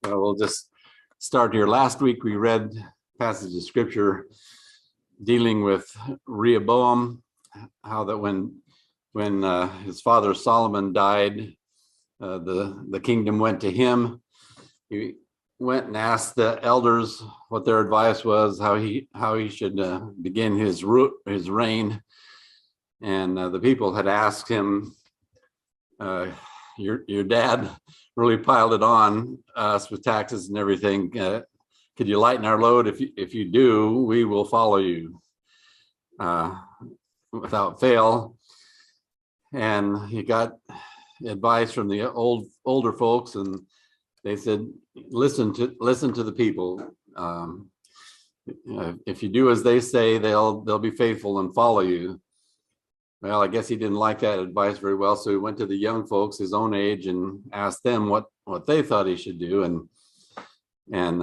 We'll just start here. Last week we read passage of scripture dealing with Rehoboam, how that when his father Solomon died, the kingdom went to him. He went and asked the elders what their advice was, how he should begin his reign, and the people had asked him, your dad really piled it on us with taxes and everything. Could you lighten our load? If you do, we will follow you without fail. And he got advice from the older folks, and they said, listen to the people. If you do as they say, they'll be faithful and follow you. Well, I guess he didn't like that advice very well, so he went to the young folks his own age and asked them what they thought he should do, and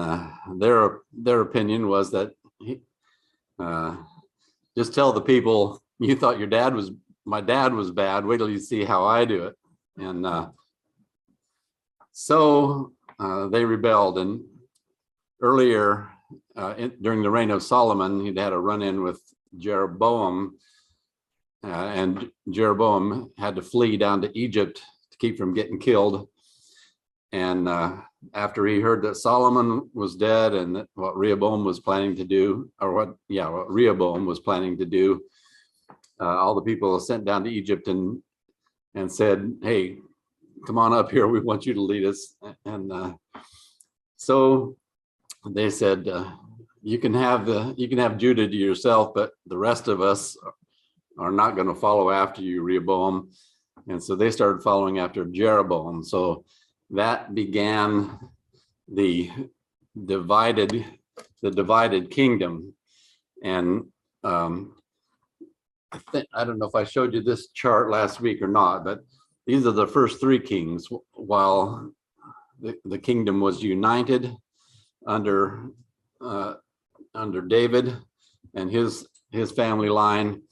their opinion was that just tell the people, you thought my dad was bad, wait till you see how I do it. And so they rebelled. And earlier during the reign of Solomon, he'd had a run-in with Jeroboam, and Jeroboam had to flee down to Egypt to keep from getting killed. And after he heard that Solomon was dead and that what Rehoboam was planning to do, what Rehoboam was planning to do, all the people sent down to Egypt and said, hey, come on up here, we want you to lead us. And so they said, you can have Judah to yourself, but the rest of us are not going to follow after you, Rehoboam. And so they started following after Jeroboam. So that began the divided kingdom. And I don't know if I showed you this chart last week or not, but these are the first three kings, while the kingdom was united under David and his family line.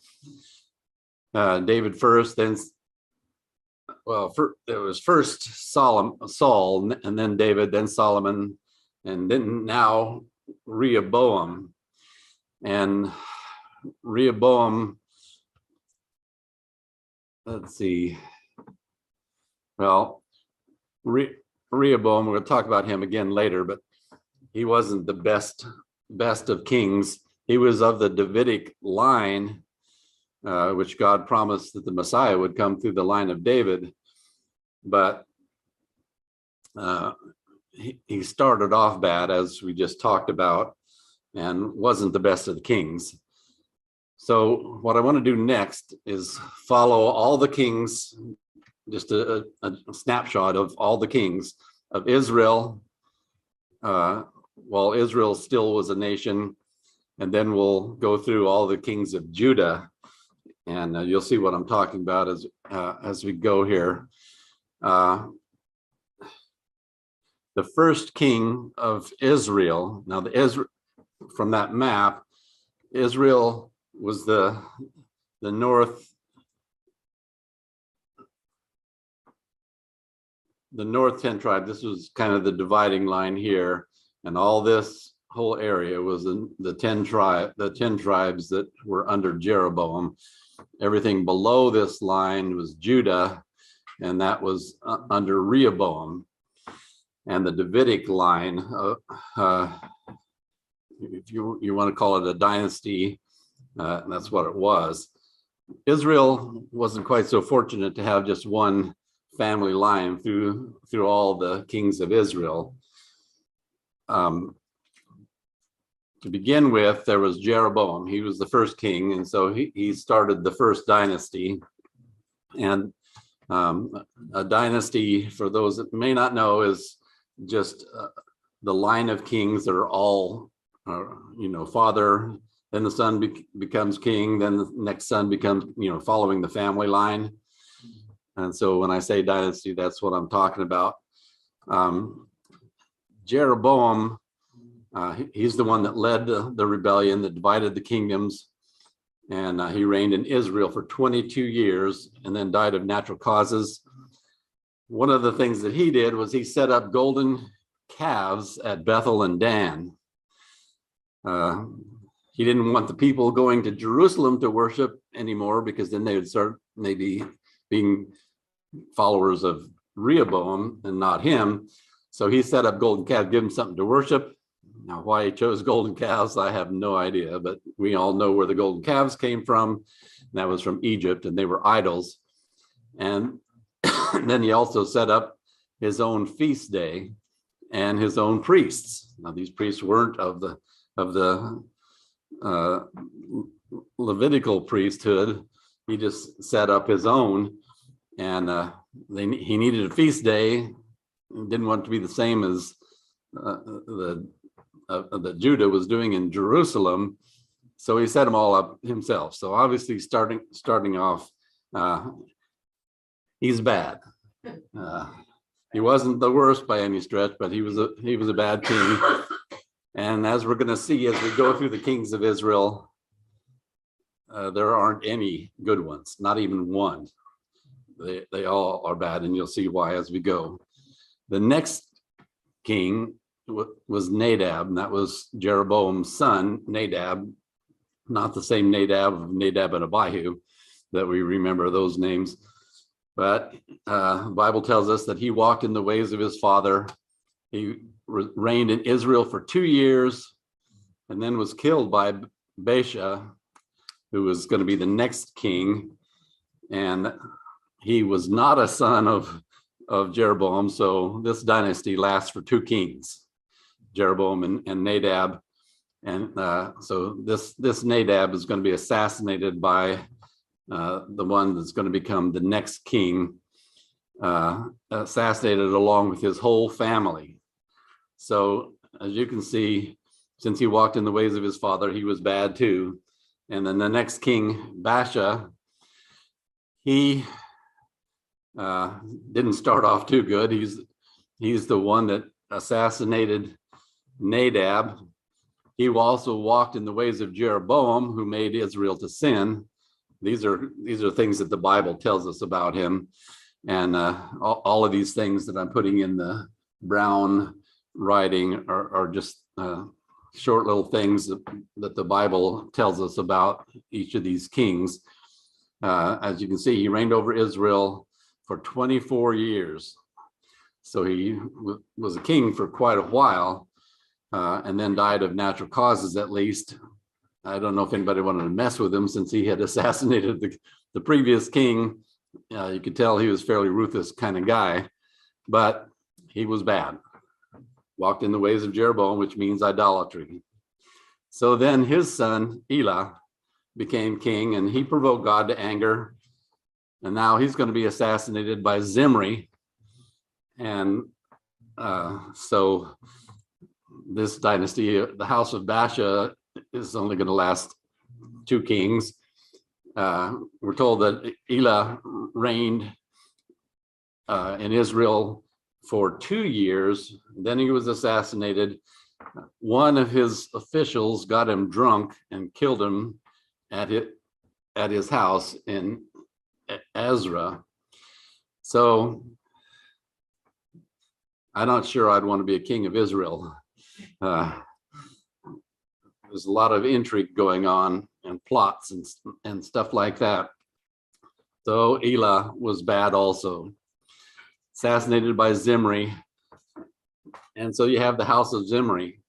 David first, then it was first Saul, and then David, then Solomon, and then now Rehoboam. And Rehoboam, let's see. Well, Rehoboam, we're going to talk about him again later, but he wasn't the best of kings. He was of the Davidic line, which God promised that the Messiah would come through the line of David. But he started off bad, as we just talked about, and wasn't the best of the kings. So what I want to do next is follow all the kings, just a snapshot of all the kings of Israel, while Israel still was a nation, and then we'll go through all the kings of Judah. And you'll see what I'm talking about as we go here. The first king of Israel. Now, from that map, Israel was the north 10 tribes. This was kind of the dividing line here, and all this whole area was the 10 tribes that were under Jeroboam. Everything below this line was Judah, and that was under Rehoboam. And the Davidic line, if you want to call it a dynasty, that's what it was. Israel wasn't quite so fortunate to have just one family line through all the kings of Israel. To begin with, there was Jeroboam. He was the first king, and so he started the first dynasty. And a dynasty, for those that may not know, is just the line of kings that are all, father, then the son becomes king, then the next son becomes, following the family line. And so when I say dynasty, that's what I'm talking about. Jeroboam, he's the one that led the rebellion that divided the kingdoms, and he reigned in Israel for 22 years and then died of natural causes. One of the things that he did was he set up golden calves at Bethel and Dan. He didn't want the people going to Jerusalem to worship anymore, because then they would start maybe being followers of Rehoboam and not him. So he set up golden calves, give them something to worship. Now, why he chose golden calves, I have no idea, but we all know where the golden calves came from. And that was from Egypt, and they were idols. And then he also set up his own feast day and his own priests. Now, these priests weren't of the Levitical priesthood. He just set up his own, and he needed a feast day. Didn't want it to be the same as that Judah was doing in Jerusalem, so he set them all up himself. So obviously, starting off, he's bad. He wasn't the worst by any stretch, but he was a bad king. And as we're going to see as we go through the kings of Israel, there aren't any good ones, not even one. They all are bad, and you'll see why as we go. The next king was Nadab, and that was Jeroboam's son, Nadab, not the same Nadab of Nadab and Abihu that we remember those names. But the Bible tells us that he walked in the ways of his father. He reigned in Israel for 2 years, and then was killed by Baasha, who was going to be the next king. And he was not a son of Jeroboam, so this dynasty lasts for 2 kings, Jeroboam and Nadab. And so this Nadab is going to be assassinated by the one that's going to become the next king, assassinated along with his whole family. So as you can see, since he walked in the ways of his father, he was bad too. And then the next king, Baasha, he didn't start off too good. He's the one that assassinated Nadab. He also walked in the ways of Jeroboam, who made Israel to sin. These are things that the Bible tells us about him. And all of these things that I'm putting in the brown writing are just short little things that the Bible tells us about each of these kings. As you can see, he reigned over Israel for 24 years. So he was a king for quite a while, and then died of natural causes, at least. I don't know if anybody wanted to mess with him, since he had assassinated the previous king. You could tell he was a fairly ruthless kind of guy, but he was bad. Walked in the ways of Jeroboam, which means idolatry. So then his son, Elah, became king, and he provoked God to anger. And now he's going to be assassinated by Zimri. And so this dynasty, the house of Baasha, is only going to last 2 kings. We're told that Elah reigned in Israel for 2 years. Then he was assassinated. One of his officials got him drunk and killed him at his house in Ezra. So I'm not sure I'd want to be a king of Israel. There's a lot of intrigue going on and plots and stuff like that. So Elah was bad also, assassinated by Zimri. And so you have the house of Zimri.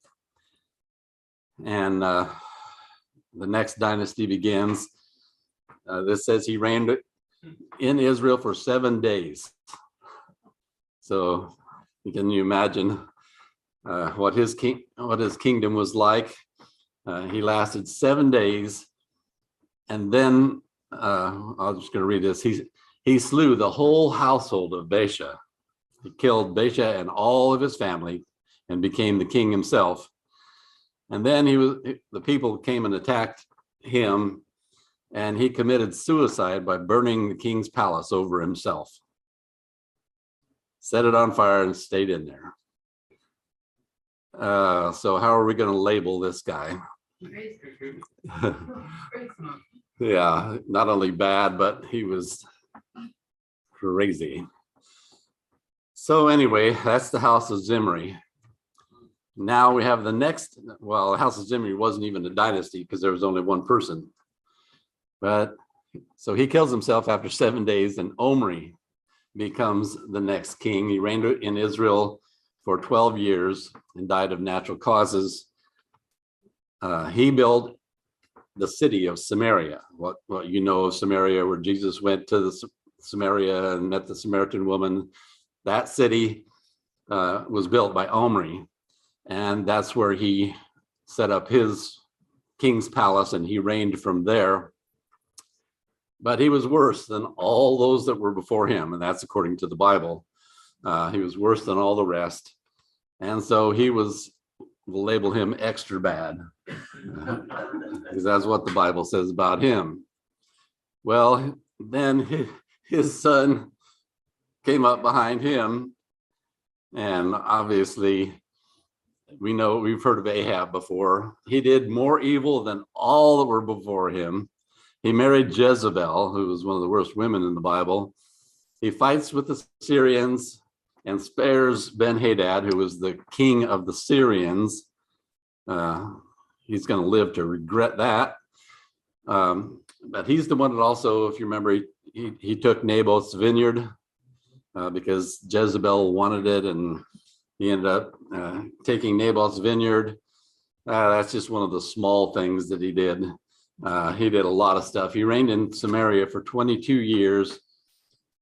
And the next dynasty begins. This says he reigned in Israel for 7 days. So can you imagine what his kingdom was like? He lasted 7 days, and then I'm just going to read this. He slew the whole household of Baasha. He killed Baasha and all of his family, and became the king himself. And then the people came and attacked him, and he committed suicide by burning the king's palace over himself. Set it on fire and stayed in there. So how are we going to label this guy? Yeah, not only bad, but he was crazy. So anyway, that's the house of Zimri. Now we have the next, well, the House of Zimri wasn't even a dynasty because there was only one person. But so he kills himself after 7 days, and Omri becomes the next king. He reigned in Israel for 12 years and died of natural causes. He built the city of Samaria, what you know of Samaria, where Jesus went to the Samaria and met the Samaritan woman. That city was built by Omri, and that's where he set up his king's palace, and he reigned from there. But he was worse than all those that were before him, and that's according to the Bible. He was worse than all the rest, and so we'll label him extra bad, because that's what the Bible says about him. Well, then his son came up behind him, and obviously we've heard of Ahab before. He did more evil than all that were before him. He married Jezebel, who was one of the worst women in the Bible. He fights with the Syrians and spares Ben-Hadad, who was the king of the Syrians. He's going to live to regret that. But he's the one that also, if you remember, he took Naboth's vineyard because Jezebel wanted it, and he ended up taking Naboth's vineyard. That's just one of the small things that he did. He did a lot of stuff. He reigned in Samaria for 22 years,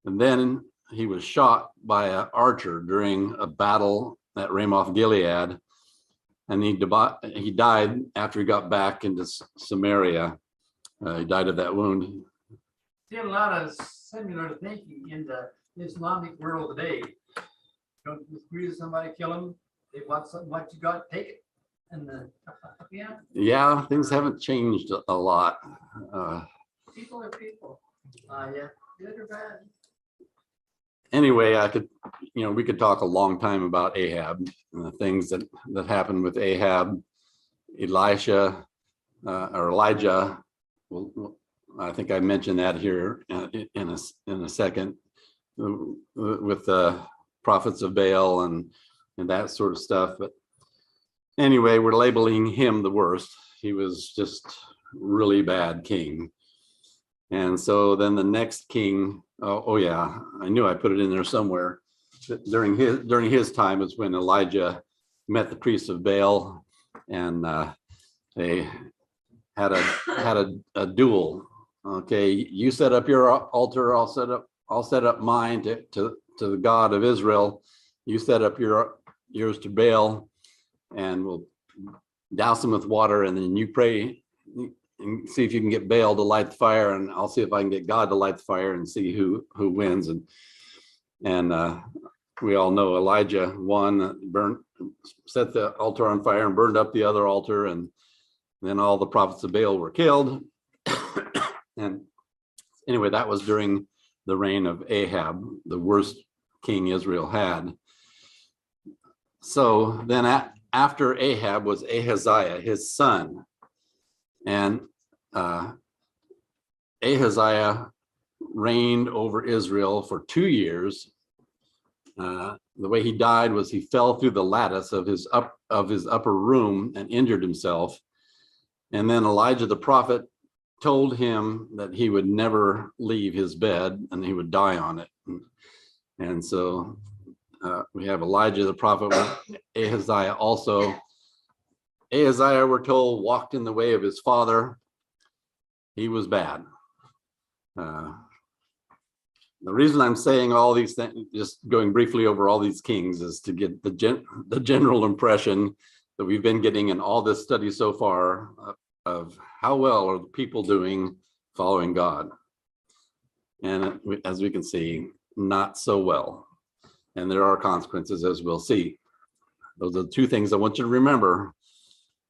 and then he was shot by an archer during a battle at Ramoth Gilead, and he died after he got back into Samaria. He died of that wound. See a lot of similar thinking in the Islamic world today. Don't disagree with somebody, kill them. They want something, what you got, take it. And yeah, things haven't changed a lot. People are people. Yeah, good or bad. Anyway, we could talk a long time about Ahab and the things that happened with Ahab. Elijah. Well, I think I mentioned that here in a second, with the prophets of Baal and that sort of stuff. But anyway, we're labeling him the worst. He was just really bad king. And so then the next king, oh yeah, I knew I put it in there somewhere. During his time is when Elijah met the priests of Baal, and they had a duel. Okay, you set up your altar, I'll set up mine to the God of Israel. You set up yours to Baal, and we'll douse them with water, and then you pray and see if you can get Baal to light the fire, and I'll see if I can get God to light the fire and see who wins. And we all know Elijah won, set the altar on fire and burned up the other altar, and then all the prophets of Baal were killed. And anyway, that was during the reign of Ahab, the worst king Israel had. So then after Ahab was Ahaziah, his son. And Ahaziah reigned over Israel for 2 years. The way he died was he fell through the lattice of his upper room and injured himself. And then Elijah the prophet told him that he would never leave his bed and he would die on it. And so we have Elijah the prophet with Ahaziah also. Ahaziah, we're told, walked in the way of his father. He was bad. The reason I'm saying all these things, just going briefly over all these kings, is to get the general impression that we've been getting in all this study so far of how well are the people doing following God. And as we can see, not so well. And there are consequences, as we'll see. Those are the two things I want you to remember.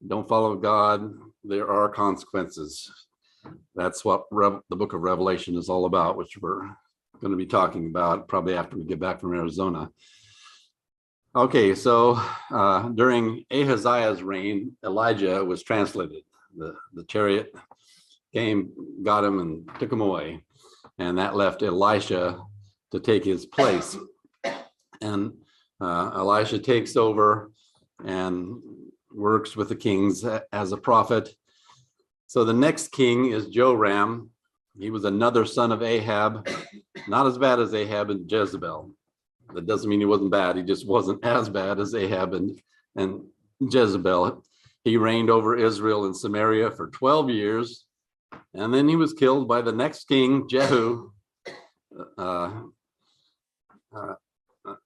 Don't follow God, there are consequences. That's what the book of Revelation is all about, which we're going to be talking about probably after we get back from Arizona. Okay, so during Ahaziah's reign, Elijah was translated. The chariot came, got him, and took him away. And that left Elisha to take his place. And Elisha takes over, and works with the kings as a prophet. So the next king is Joram. He was another son of Ahab, not as bad as Ahab and Jezebel. That doesn't mean he wasn't bad. He just wasn't as bad as Ahab and Jezebel. He reigned over Israel and Samaria for 12 years. And then he was killed by the next king, Jehu,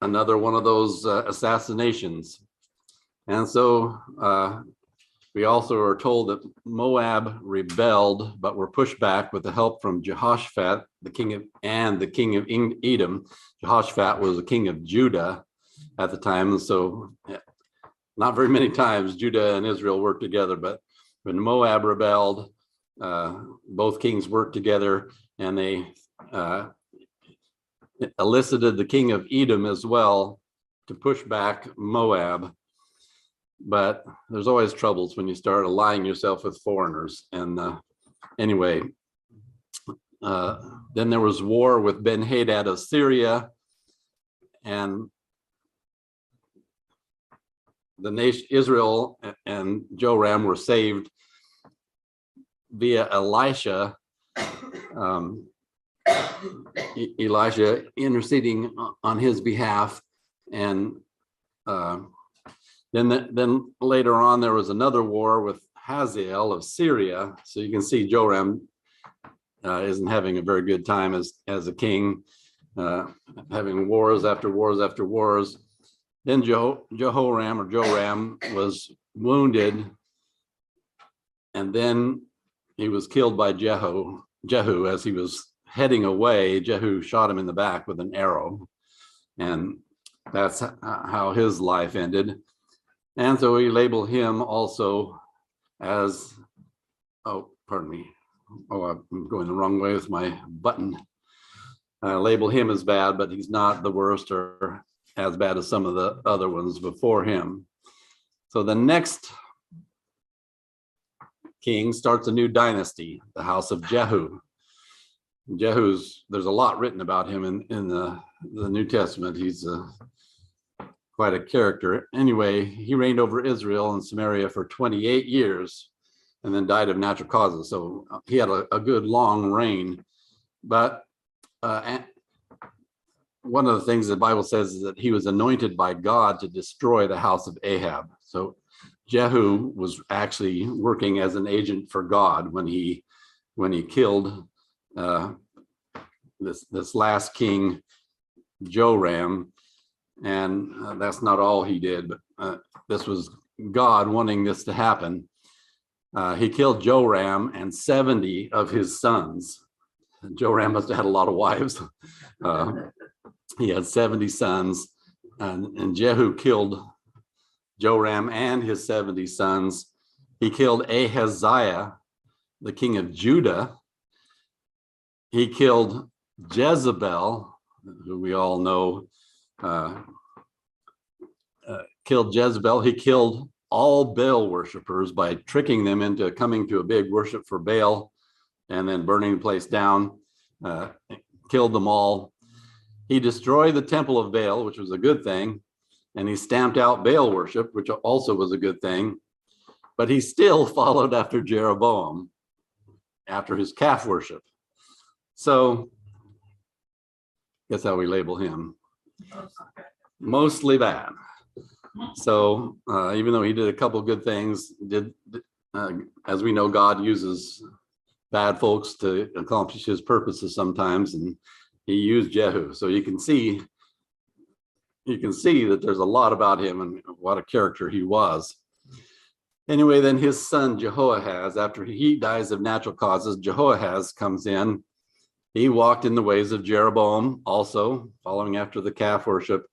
another one of those assassinations. And so we also are told that Moab rebelled, but were pushed back with the help from Jehoshaphat, the king of Edom. Jehoshaphat was the king of Judah at the time. And so not very many times Judah and Israel worked together, but when Moab rebelled, both kings worked together, and they elicited the king of Edom as well to push back Moab. But there's always troubles when you start allying yourself with foreigners. And anyway, then there was war with Ben-Hadad of Syria, and the nation Israel and Joram were saved via Elisha. Elisha interceding on his behalf, and then later on there was another war with Hazael of Syria. So you can see Joram isn't having a very good time as a king, having wars after wars after wars. Then Joram was wounded, and then he was killed by Jehu as he was heading away. Jehu shot him in the back with an arrow, and that's how his life ended. And so we label him also as, oh, pardon me. Oh, I'm going the wrong way with my button. Label him as bad, but he's not the worst or as bad as some of the other ones before him. So the next king starts a new dynasty, the house of Jehu. There's a lot written about him in the New Testament. He's quite a character. Anyway, he reigned over Israel and Samaria for 28 years and then died of natural causes. So he had a good long reign. But one of the things the Bible says is that he was anointed by God to destroy the house of Ahab. So Jehu was actually working as an agent for God when he killed this last king, Joram. And that's not all he did, but this was God wanting this to happen. He killed Joram and 70 of his sons. Joram must have had a lot of wives. He had 70 sons, and Jehu killed Joram and his 70 sons. He killed Ahaziah, the king of Judah. He killed Jezebel, who we all know, killed Jezebel. He killed all Baal worshipers by tricking them into coming to a big worship for Baal and then burning the place down, killed them all. He destroyed the temple of Baal, which was a good thing, and he stamped out Baal worship, which also was a good thing. But he still followed after Jeroboam, after his calf worship. So guess how we label him? Mostly bad. So even though he did a couple good things, as we know, God uses bad folks to accomplish his purposes sometimes, and he used Jehu. So you can see that there's a lot about him and what a character he was. Anyway, then his son Jehoahaz, after he dies of natural causes, Jehoahaz comes in. He walked in the ways of Jeroboam, also following after the calf worship.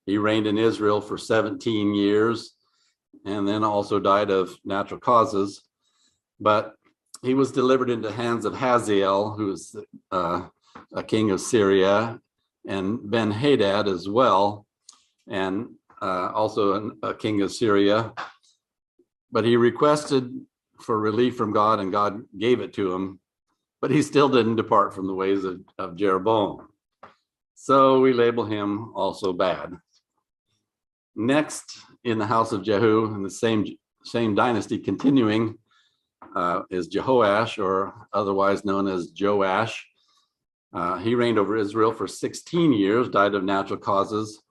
He reigned in Israel for 17 years and then also died of natural causes. But he was delivered into the hands of Hazael, who was a king of Syria, and Ben-Hadad as well, and also a king of Syria. But he requested for relief from God, and God gave it to him. But he still didn't depart from the ways of Jeroboam. So we label him also bad. Next in the house of Jehu, in the same dynasty continuing, is Jehoash, or otherwise known as Joash. He reigned over Israel for 16 years, died of natural causes.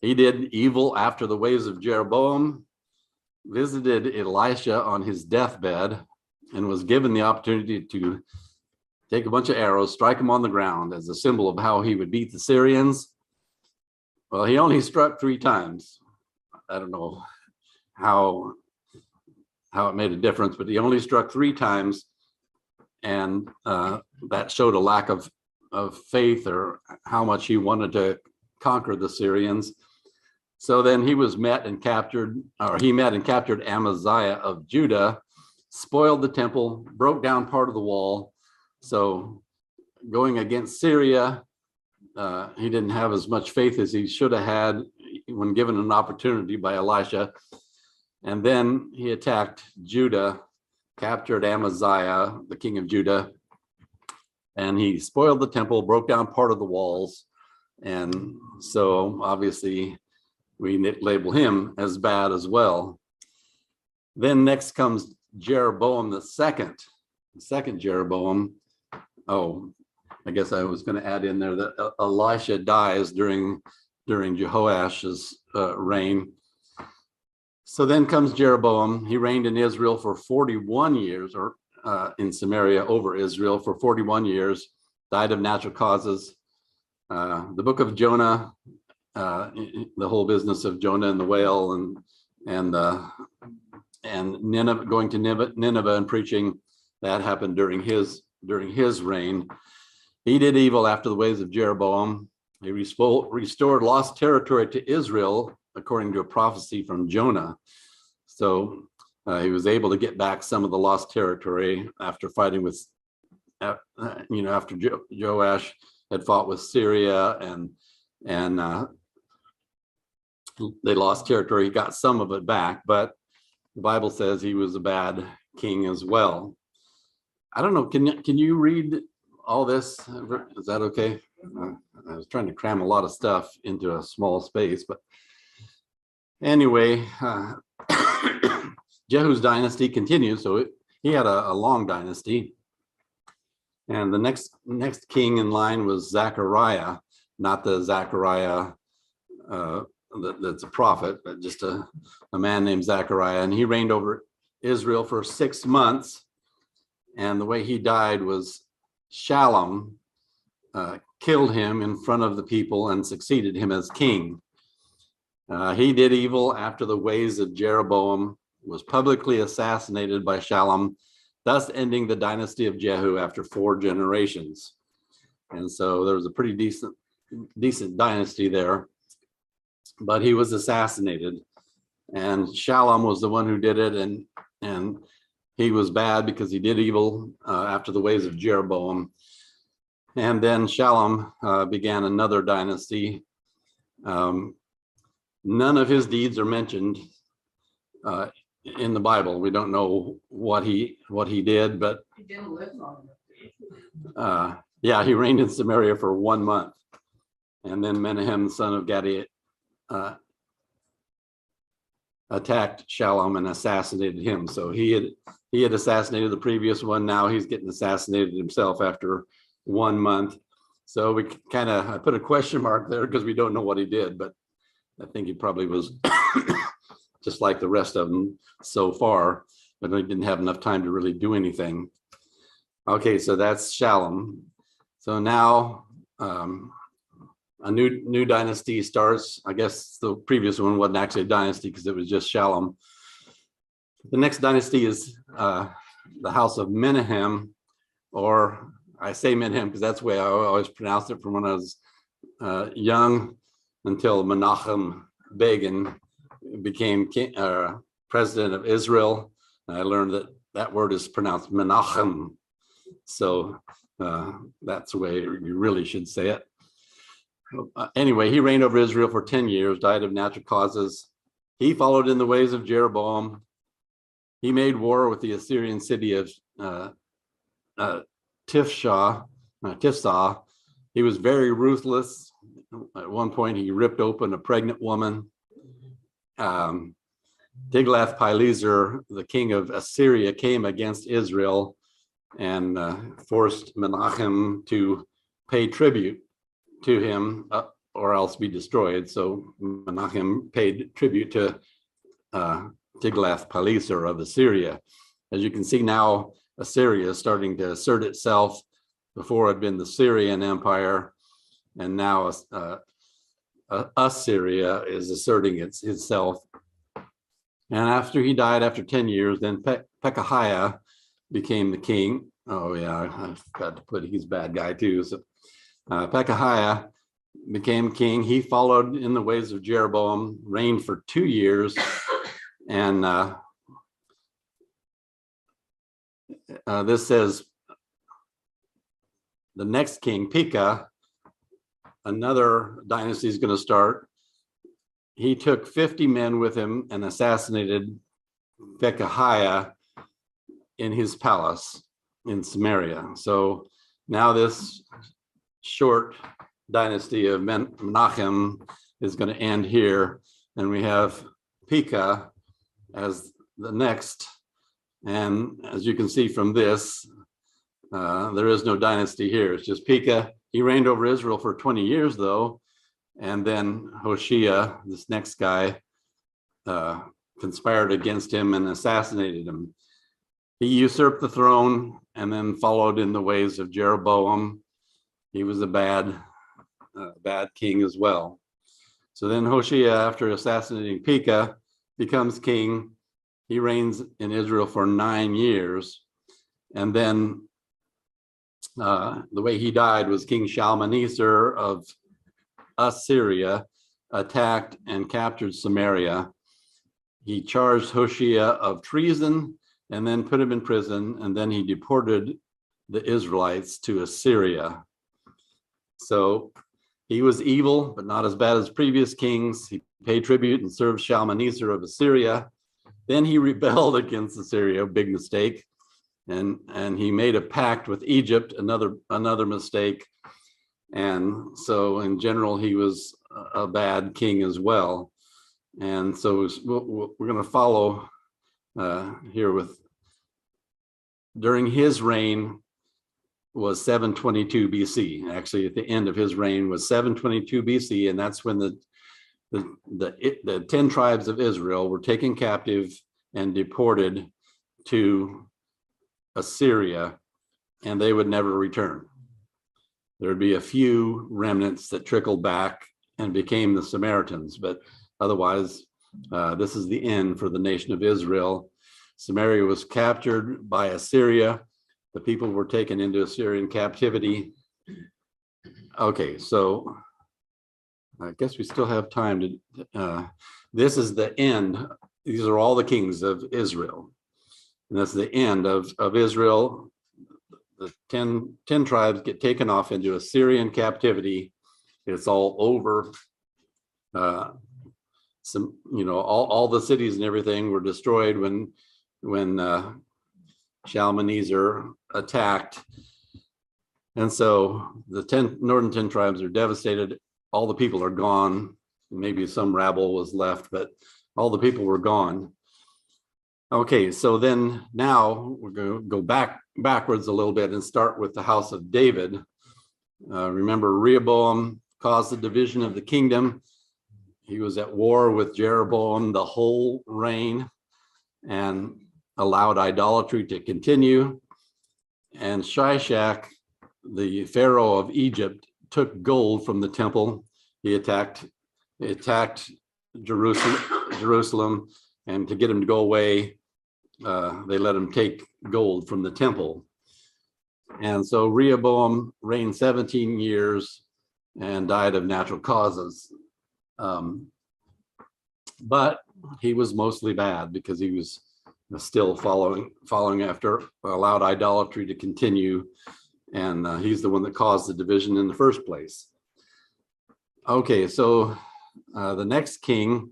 He did evil after the ways of Jeroboam, visited Elisha on his deathbed, and was given the opportunity to take a bunch of arrows, strike them on the ground as a symbol of how he would beat the Syrians. Well, he only struck 3 times. I don't know how it made a difference, but he only struck 3 times. And that showed a lack of faith, or how much he wanted to conquer the Syrians. So then he met and captured Amaziah of Judah, spoiled the temple, broke down part of the wall. So going against Syria, he didn't have as much faith as he should have had when given an opportunity by Elisha. And then he attacked Judah, captured Amaziah, the king of Judah, and he spoiled the temple, broke down part of the walls. And so obviously we label him as bad as well. Then next comes Jeroboam the second Jeroboam. Oh, I guess I was going to add in there that Elisha dies during Jehoash's reign. So then comes Jeroboam. He reigned in Israel for 41 years, or in Samaria over Israel for 41 years, died of natural causes. The book of Jonah, the whole business of Jonah and the whale, and Nineveh, going to Nineveh and preaching, that happened during his reign. He did evil after the ways of Jeroboam. He restored lost territory to Israel according to a prophecy from Jonah. So he was able to get back some of the lost territory after fighting with, after Joash had fought with Syria, and they lost territory. He got some of it back, but the Bible says he was a bad king as well. I don't know. Can you read all this? Is that okay? I was trying to cram a lot of stuff into a small space, but anyway, Jehu's dynasty continues. So he had a long dynasty, and the next king in line was Zechariah, not the Zechariah that's a prophet, but just a man named Zechariah, and he reigned over Israel for 6 months. And the way he died was Shallum killed him in front of the people and succeeded him as king. He did evil after the ways of Jeroboam, was publicly assassinated by Shallum, thus ending the dynasty of Jehu after 4 generations. And so there was a pretty decent dynasty there, but he was assassinated, and Shallum was the one who did it, and he was bad because he did evil after the ways of Jeroboam. And then Shallum began another dynasty. None of his deeds are mentioned in the Bible. We don't know what he did, but He didn't live long yeah, he reigned in Samaria for 1 month, and then Menahem, son of Gadi, attacked Shallum and assassinated him. So he had assassinated the previous one. Now he's getting assassinated himself after 1 month. So I put a question mark there because we don't know what he did, but I think he probably was just like the rest of them so far, but he didn't have enough time to really do anything. Okay, so that's Shallum. So now a new dynasty starts. I guess the previous one wasn't actually a dynasty because it was just Shallum. The next dynasty is the house of Menahem, or I say Menahem because that's the way I always pronounced it from when I was young, until Menachem Begin became president of Israel. And I learned that word is pronounced Menachem. So that's the way you really should say it. Anyway, he reigned over Israel for 10 years, died of natural causes. He followed in the ways of Jeroboam. He made war with the Assyrian city of Tifsah. He was very ruthless. At one point, he ripped open a pregnant woman Tiglath-Pileser, the king of Assyria, came against Israel and forced Menachem to pay tribute to him or else be destroyed. So Menachem paid tribute to Tiglath-Pileser of Assyria. As you can see now, Assyria is starting to assert itself. Before it had been the Syrian Empire, and now Assyria is asserting itself. And after he died, after 10 years, then Pekahiah became the king. Oh yeah, I forgot to put he's a bad guy too. So Pekahiah became king. He followed in the ways of Jeroboam, reigned for 2 years, and this says the next king, Pekah, another dynasty is going to start. He took 50 men with him and assassinated Pekahiah in his palace in Samaria. So now this short dynasty of Menachem is going to end here, and we have Pekah as the next. And as you can see from this, there is no dynasty here. It's just Pekah. He reigned over Israel for 20 years, though. And then Hoshea, this next guy, conspired against him and assassinated him. He usurped the throne and then followed in the ways of Jeroboam. He was a bad king as well. So then Hoshea, after assassinating Pekah, becomes king. He reigns in Israel for 9 years. And then the way he died was King Shalmaneser of Assyria attacked and captured Samaria. He charged Hoshea of treason and then put him in prison, and then he deported the Israelites to Assyria. So he was evil, but not as bad as previous kings. He paid tribute and served Shalmaneser of Assyria. Then he rebelled against Assyria, big mistake. And he made a pact with Egypt, another mistake. And so in general, he was a bad king as well. And so we're going to follow here with, during his reign was 722 BC. Actually, at the end of his reign was 722 BC. And that's when the 10 tribes of Israel were taken captive and deported to Assyria, and they would never return. There would be a few remnants that trickled back and became the Samaritans, but otherwise, this is the end for the nation of Israel. Samaria was captured by Assyria. The people were taken into Assyrian captivity. Okay, so I guess we still have time to, this is the end. These are all the kings of Israel. And that's the end of Israel. The 10 tribes get taken off into Assyrian captivity. It's all over. All the cities and everything were destroyed when Shalmaneser attacked. And so the northern 10 tribes are devastated. All the people are gone. Maybe some rabble was left, but all the people were gone. Okay, so then now we're going to go backwards a little bit and start with the house of David. Remember, Rehoboam caused the division of the kingdom. He was at war with Jeroboam the whole reign and allowed idolatry to continue. And Shishak, the Pharaoh of Egypt, took gold from the temple. He attacked Jerusalem, and to get him to go away, they let him take gold from the temple. And so Rehoboam reigned 17 years and died of natural causes. But he was mostly bad because he was still following after, allowed idolatry to continue. And he's the one that caused the division in the first place. Okay, so the next king,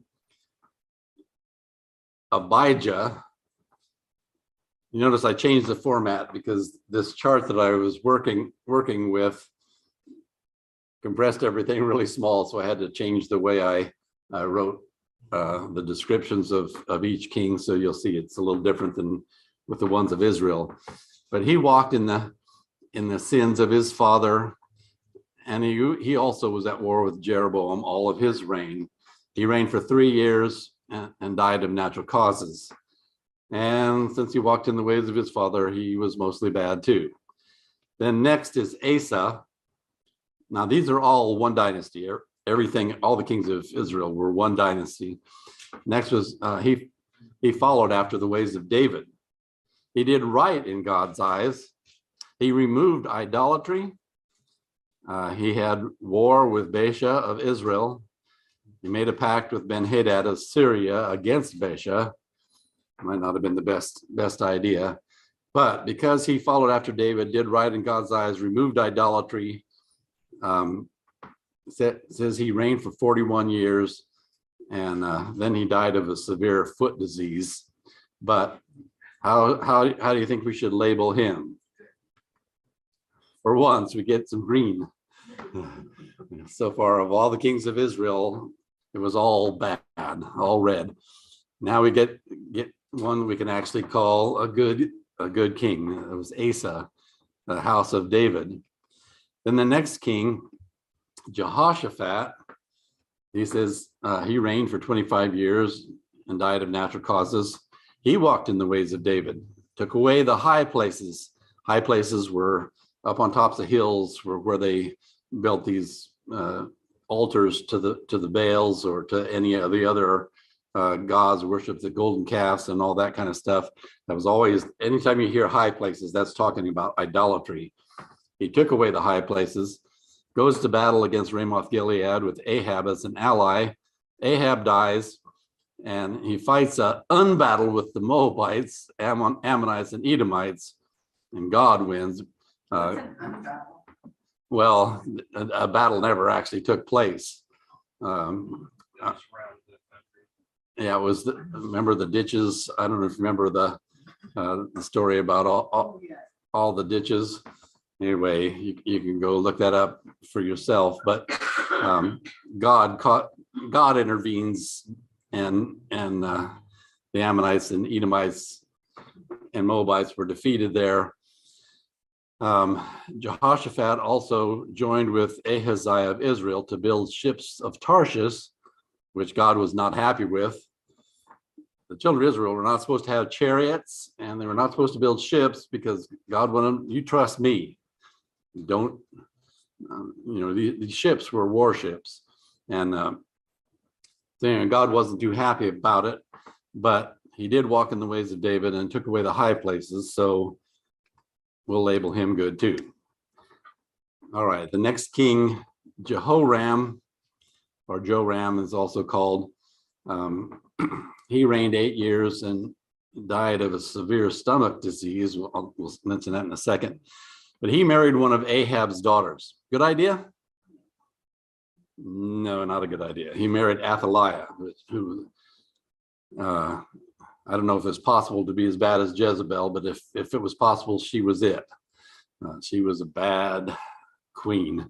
Abijah. You notice I changed the format because this chart that I was working with compressed everything really small, so I had to change the way I wrote the descriptions of each king, so you'll see it's a little different than with the ones of Israel. But he walked in the sins of his father, and he also was at war with Jeroboam all of his reign. He reigned for 3 years and died of natural causes. And since he walked in the ways of his father, he was mostly bad too. Then next is Asa. Now these are all one dynasty. Everything, all the kings of Israel were one dynasty. Next was he followed after the ways of David. He did right in God's eyes. He removed idolatry. He had war with Baasha of Israel. He made a pact with Ben-Hadad of Syria against Baasha. Might not have been the best idea, but because he followed after David, did right in God's eyes, removed idolatry, says he reigned for 41 years, and then he died of a severe foot disease. But how do you think we should label him? For once, we get some green. So far, of all the kings of Israel, it was all bad, all red. Now we get one we can actually call a good king. It was Asa, the house of David. Then the next king, Jehoshaphat, he says he reigned for 25 years and died of natural causes. He walked in the ways of David, took away the high places. High places were up on tops of hills where they built these altars to the Baals or to any of the other gods, worship the golden calves and all that kind of stuff. That was always, anytime you hear high places, that's talking about idolatry. He took away the high places, goes to battle against Ramoth Gilead with Ahab as an ally. Ahab dies, and he fights an unbattle with the Moabites, Ammonites, and Edomites, and God wins. Well, a battle never actually took place. Yeah, it was. Remember the ditches? I don't know if you remember the story about all the ditches. Anyway, you can go look that up for yourself. But God intervenes, and the Ammonites and Edomites and Moabites were defeated there. Jehoshaphat also joined with Ahaziah of Israel to build ships of Tarshish, which God was not happy with. The children of Israel were not supposed to have chariots, and they were not supposed to build ships because God wanted, you trust me. Don't, these ships were warships. And God wasn't too happy about it, but he did walk in the ways of David and took away the high places. So we'll label him good too. All right, the next king, Jehoram, or Joram is also called. He reigned 8 years and died of a severe stomach disease. We'll mention that in a second. But he married one of Ahab's daughters. Good idea? No, not a good idea. He married Athaliah, who I don't know if it's possible to be as bad as Jezebel, but if it was possible, she was it. She was a bad queen.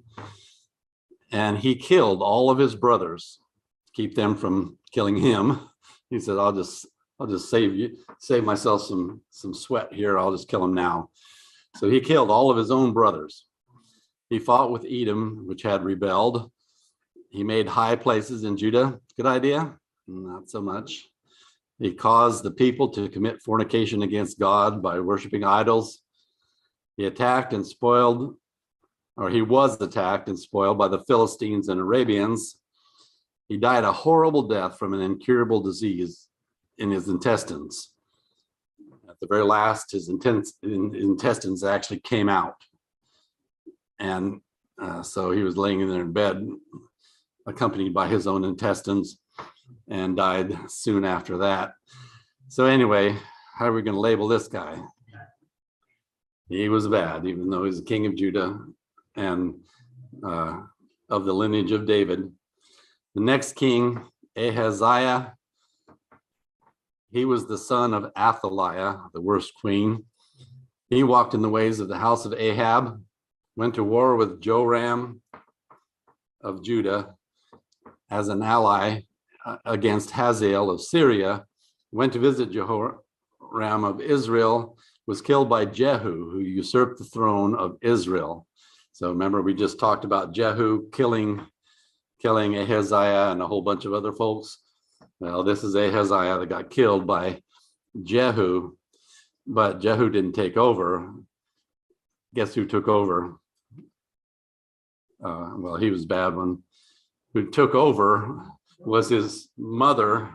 And he killed all of his brothers to keep them from killing him. He said, I'll just save myself some sweat here. I'll just kill him now. So he killed all of his own brothers. He fought with Edom, which had rebelled. He made high places in Judah. Good idea? Not so much. He caused the people to commit fornication against God by worshiping idols. He attacked and spoiled, or he was attacked and spoiled by the Philistines and Arabians. He died a horrible death from an incurable disease in his intestines. At the very last, his intestines actually came out. And so he was laying there in bed, accompanied by his own intestines, and died soon after that. So anyway, how are we going to label this guy? He was bad, even though he's the king of Judah and of the lineage of David. The next king, Ahaziah, he was the son of Athaliah, the worst queen. He walked in the ways of the house of Ahab, went to war with Joram of Judah as an ally against Hazael of Syria, went to visit Jehoram of Israel, was killed by Jehu, who usurped the throne of Israel. So remember, we just talked about Jehu killing Ahaziah and a whole bunch of other folks. Well, this is Ahaziah that got killed by Jehu, but Jehu didn't take over. Guess who took over? Well, he was a bad one. Who took over was his mother,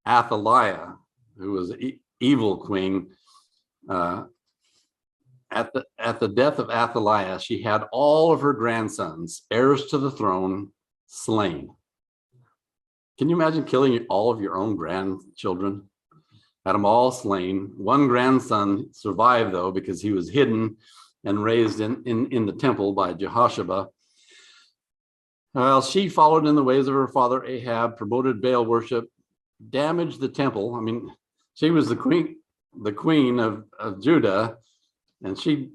Athaliah, who was an evil queen. At the death of Athaliah, she had all of her grandsons, heirs to the throne, slain. Can you imagine killing all of your own grandchildren? Had them all slain. One grandson survived, though, because he was hidden and raised in the temple by Jehoshaphat. Well, she followed in the ways of her father Ahab, promoted Baal worship, damaged the temple. I mean, she was the queen of Judah, and she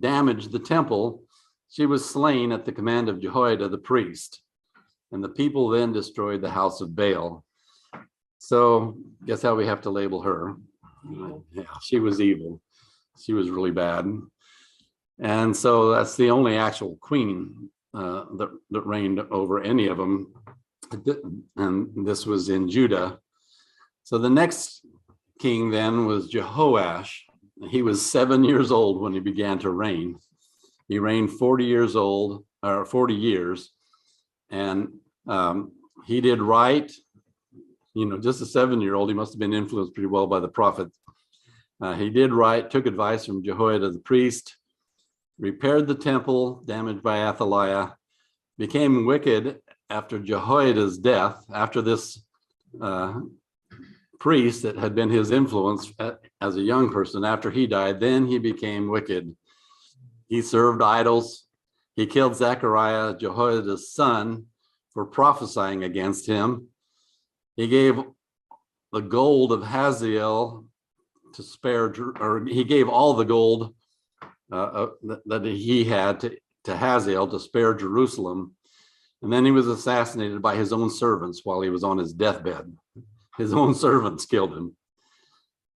damaged the temple. She was slain at the command of Jehoiada the priest, and the people then destroyed the house of Baal. So guess how we have to label her? Yeah, she was evil. She was really bad. And so that's the only actual queen that reigned over any of them. And this was in Judah. So the next king then was Jehoash. He was 7 years old when he began to reign. He reigned 40 years, and he did right. You know, just a 7-year-old, he must have been influenced pretty well by the prophet. He did right, took advice from Jehoiada the priest, repaired the temple damaged by Athaliah, became wicked after Jehoiada's death, after this priest that had been his influence as a young person. After he died, then he became wicked. He served idols. He killed Zechariah, Jehoiada's son, for prophesying against him. He gave the gold of Hazael to spare, or he gave all the gold that he had to Hazael to spare Jerusalem. And then he was assassinated by his own servants while he was on his deathbed. His own servants killed him.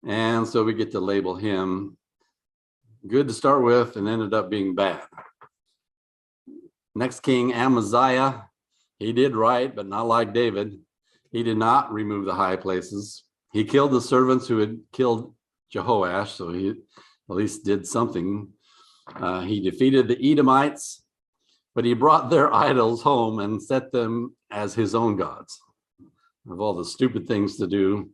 And so we get to label him good to start with and ended up being bad. Next king, Amaziah, he did right, but not like David. He did not remove the high places. He killed the servants who had killed Jehoash, so he at least did something. He defeated the Edomites, but he brought their idols home and set them as his own gods. Of all the stupid things to do,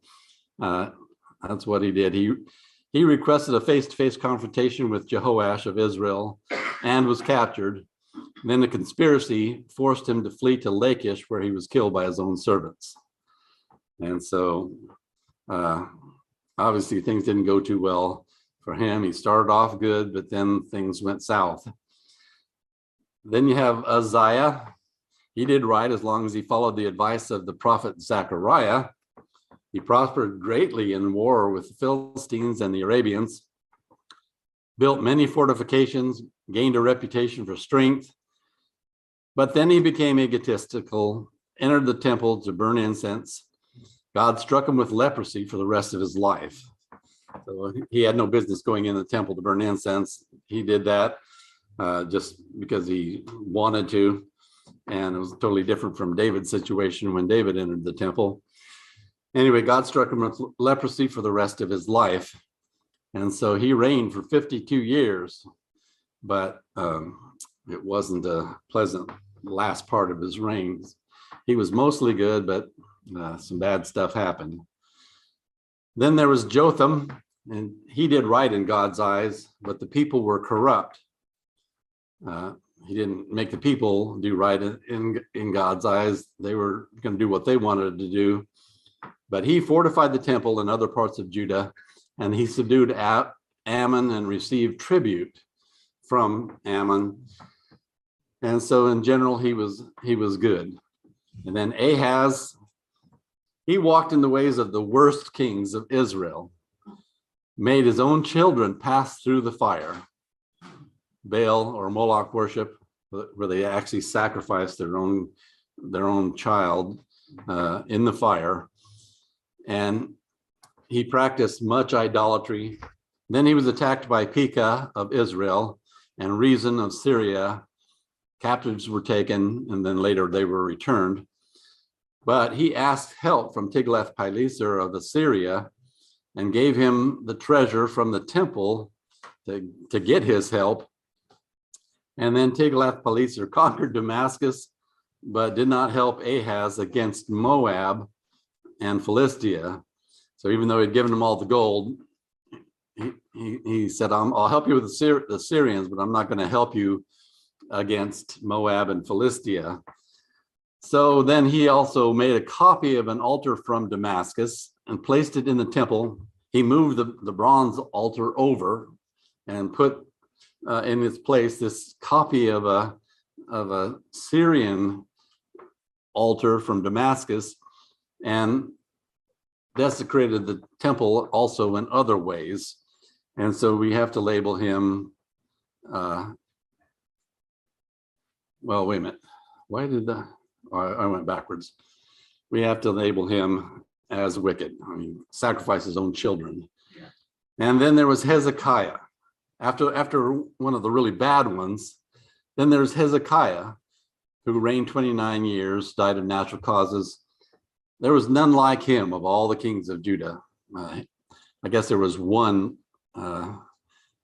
that's what he did. He requested a face-to-face confrontation with Jehoash of Israel and was captured. Then the conspiracy forced him to flee to Lachish, where he was killed by his own servants. And so obviously things didn't go too well for him. He started off good, but then things went south. Then you have Uzziah. He did right as long as he followed the advice of the prophet Zechariah. He prospered greatly in war with the Philistines and the Arabians, built many fortifications, gained a reputation for strength. But then he became egotistical, entered the temple to burn incense. God struck him with leprosy for the rest of his life. So he had no business going in the temple to burn incense. He did that just because he wanted to. And it was totally different from David's situation when David entered the temple. Anyway, God struck him with leprosy for the rest of his life. And so he reigned for 52 years, but it wasn't a pleasant last part of his reign. He was mostly good, but some bad stuff happened. Then there was Jotham, and he did right in God's eyes, but the people were corrupt. He didn't make the people do right in God's eyes. They were going to do what they wanted to do. But he fortified the temple in other parts of Judah, and he subdued Ammon and received tribute from Ammon. And so in general, he was good. And then Ahaz, he walked in the ways of the worst kings of Israel, made his own children pass through the fire. Baal or Moloch worship, where they actually sacrificed their own child. in the fire. And he practiced much idolatry. Then he was attacked by Pekah of Israel and Rezin of Syria. Captives were taken, and then later they were returned. But he asked help from Tiglath-Pileser of Assyria and gave him the treasure from the temple to get his help. And then Tiglath-Pileser conquered Damascus, but did not help Ahaz against Moab and Philistia. So even though he'd given them all the gold, he said, I'll help you with the Syrians, but I'm not going to help you against Moab and Philistia. So then he also made a copy of an altar from Damascus and placed it in the temple. He moved the bronze altar over and put in its place this copy of a Syrian altar from Damascus, and desecrated the temple also in other ways. And so we have to label him, well, wait a minute. Why did I went backwards. We have to label him as wicked. I mean, sacrifice his own children. Yeah. And then there was Hezekiah. After one of the really bad ones, then there's Hezekiah, who reigned 29 years, died of natural causes. There was none like him of all the kings of Judah. I guess there was one we're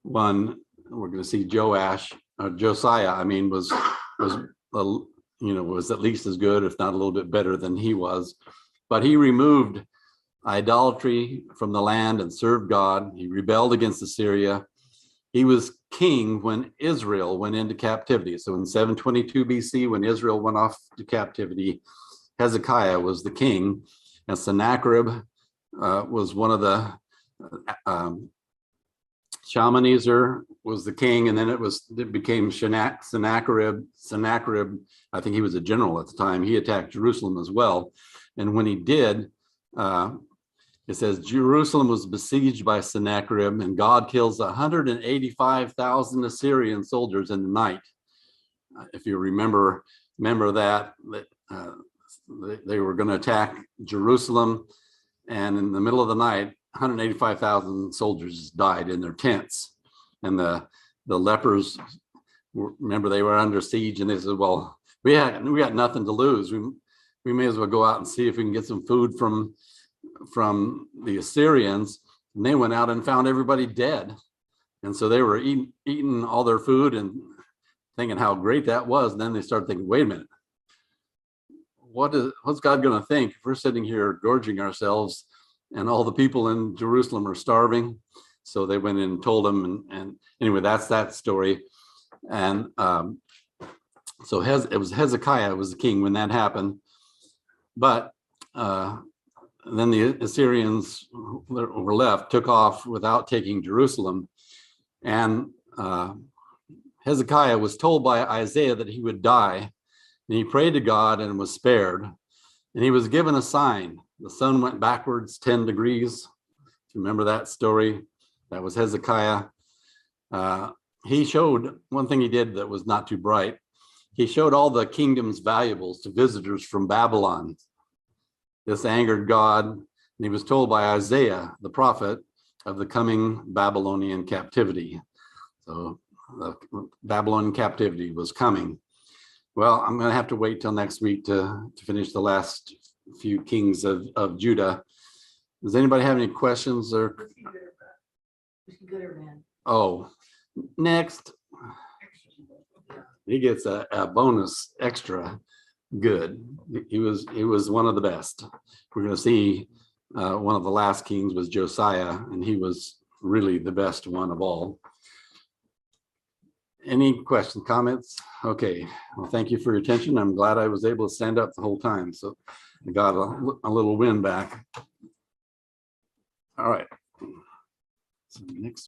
going to see Josiah, I mean, was at least as good, if not a little bit better than he was. But he removed idolatry from the land and served God. He rebelled against Assyria. He was king when Israel went into captivity. So in 722 BC, when Israel went off to captivity, Hezekiah was the king, and Sennacherib was one of the Shalmaneser was the king, and then it became Sennacherib. Sennacherib, I think he was a general at the time. He attacked Jerusalem as well, and when he did, it says Jerusalem was besieged by Sennacherib, and God kills 185,000 Assyrian soldiers in the night. If you remember that they were going to attack Jerusalem, and in the middle of the night, 185,000 soldiers died in their tents. And the lepers, remember, they were under siege, and they said, well, we got nothing to lose. We may as well go out and see if we can get some food from the Assyrians. And they went out and found everybody dead. And so they were eating all their food and thinking how great that was. And then they started thinking, wait a minute, what's God going to think if we're sitting here gorging ourselves and all the people in Jerusalem are starving? So they went in and told them, and anyway, that's that story. And so it was Hezekiah was the king when that happened. But then the Assyrians were left, took off without taking Jerusalem. And Hezekiah was told by Isaiah that he would die. And he prayed to God and was spared. And he was given a sign. The sun went backwards 10 degrees. Remember that story? That was Hezekiah. He showed one thing he did that was not too bright. He showed all the kingdom's valuables to visitors from Babylon. This angered God, and he was told by Isaiah, the prophet, of the coming Babylonian captivity. So the Babylonian captivity was coming. Well, I'm going to have to wait till next week to finish the last few kings of Judah. Does anybody have any questions or? Good or bad? Oh, next. He gets a bonus extra good. He was one of the best. We're going to see one of the last kings was Josiah, and he was really the best one of all. Any questions, comments? Okay, well, thank you for your attention. I'm glad I was able to stand up the whole time, so I got a little wind back. All right. So next